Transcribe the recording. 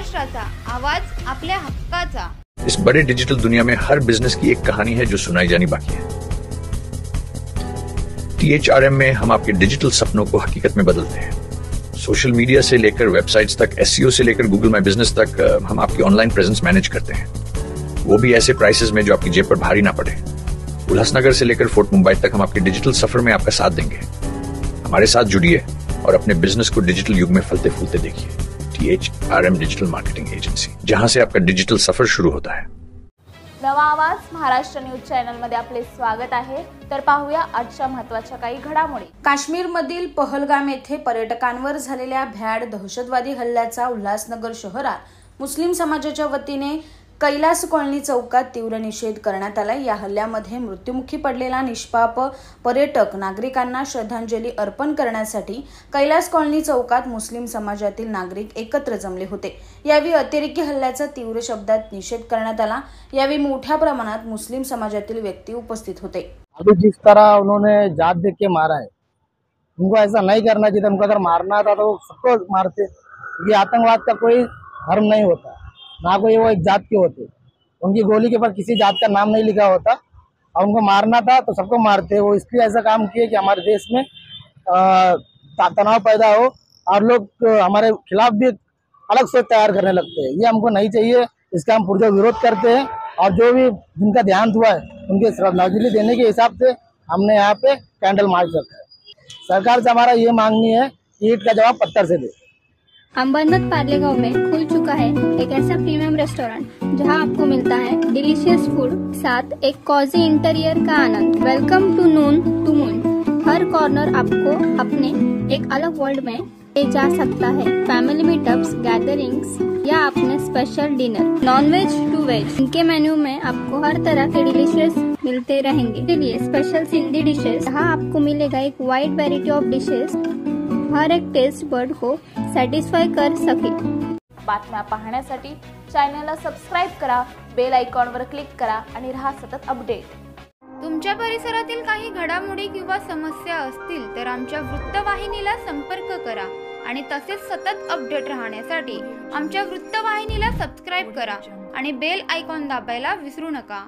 महाराष्ट्राचा आवाज, आपल्या हक्काचा। इस बड़े डिजिटल दुनिया में हर बिजनेस की एक कहानी है जो सुनाई जानी बाकी है। THRM में हम आपके डिजिटल सपनों को हकीकत में बदलते हैं। सोशल मीडिया से लेकर वेबसाइट्स तक, SEO से लेकर गूगल माई बिजनेस तक, हम आपकी ऑनलाइन प्रेजेंस मैनेज करते हैं, वो भी ऐसे प्राइसेस में जो आपकी जेब पर भारी ना पड़े। उल्लासनगर से लेकर फोर्ट मुंबई तक हम आपके डिजिटल सफर में आपका साथ देंगे। हमारे साथ जुड़िए और अपने बिजनेस को डिजिटल युग में फलते फूलते देखिए। THRM डिजिटल मार्केटिंग एजन्सी, जहां से आपका डिजिटल सफर शुरू होता है। नवा आवाज महाराष्ट्र न्यूज चॅनल मध्ये आपले स्वागत आहे। तर पाहूया आजच्या महत्त्वाच्या काही घडामोडी। काश्मीरमधील पहलगाम येथे पर्यटकांवर झालेल्या भ्याड दहशतवादी हल्ल्याचा उल्हासनगर शहरात मुस्लिम समाजाच्या वतीने कैलास कॉलनी चौकात तीव्र निषेध करण्यात आला। या हल्ल्यामध्ये मृत्युमुखी पडलेला निष्पाप पर्यटक नागरिकांना श्रद्धांजली अर्पण करण्यासाठी कैलास कॉलनी चौकात मुस्लिम समाजातील नागरिक एकत्र जमले होते। यावेळी अतिरेकी हल्ल्याचा तीव्र शब्दात निषेध करण्यात आला। यावेळी मोठ्या प्रमाणात मुस्लिम समाजातील व्यक्ती उपस्थित होते। अभी जिस तरह उन्होंने जात देख के मारा है, उनको ऐसा नहीं करना चाहिए। उनको अगर मारना था तो सबको मारते। ये आतंकवाद का कोई धर्म नहीं होता, ना कोई वो एक जात के होते। उनकी गोली के ऊपर किसी जात का नाम नहीं लिखा होता और उनको मारना था तो सबको मारते। वो इसलिए ऐसा काम किए कि हमारे देश में तनाव पैदा हो और लोग हमारे खिलाफ भी अलग सोच तैयार करने लगते हैं। ये हमको नहीं चाहिए, इसका हम पुरजोर विरोध करते हैं। और जो भी जिनका देहांत हुआ है उनके श्रद्धांजलि देने के हिसाब से हमने यहाँ पे कैंडल मार्च रखा है। सरकार से हमारा ये मांगनी है कि ईंट का जवाब पत्थर से दे। अंबरनाथ पार्लेगांव में खुल चुका है एक ऐसा प्रीमियम रेस्टोरेंट जहां आपको मिलता है डिलीशियस फूड, साथ एक कॉजी इंटीरियर का आनंद। Welcome to Noon to Moon. हर कॉर्नर आपको अपने एक अलग वर्ल्ड में ले जा सकता है। फैमिली मीटअप्स, गैदरिंग्स या अपने special dinner, non veg to veg. इनके मेन्यू में आपको हर तरह के डिलीशियस मिलते रहेंगे। इसलिए स्पेशल सिंधी डिशेस, जहाँ आपको मिलेगा एक वाइड वेराइटी ऑफ डिशेस, हर एक टेस्ट बर्ड को सॅटिस्फाय कर सके। बातम्या पाहण्यासाठी चॅनलला सबस्क्राइब करा, बेल आयकॉनवर क्लिक करा आणि रहा सतत अपडेट। तुमच्या परिसरातील काही घडामोडी किंवा समस्या असतील तर आमच्या वृत्तवाहिनीला संपर्क करा आणि तसेच सतत अपडेट राहण्यासाठी आमच्या वृत्तवाहिनीला सबस्क्राइब करा आणि बेल आयकॉन दाबायला विसरू नका।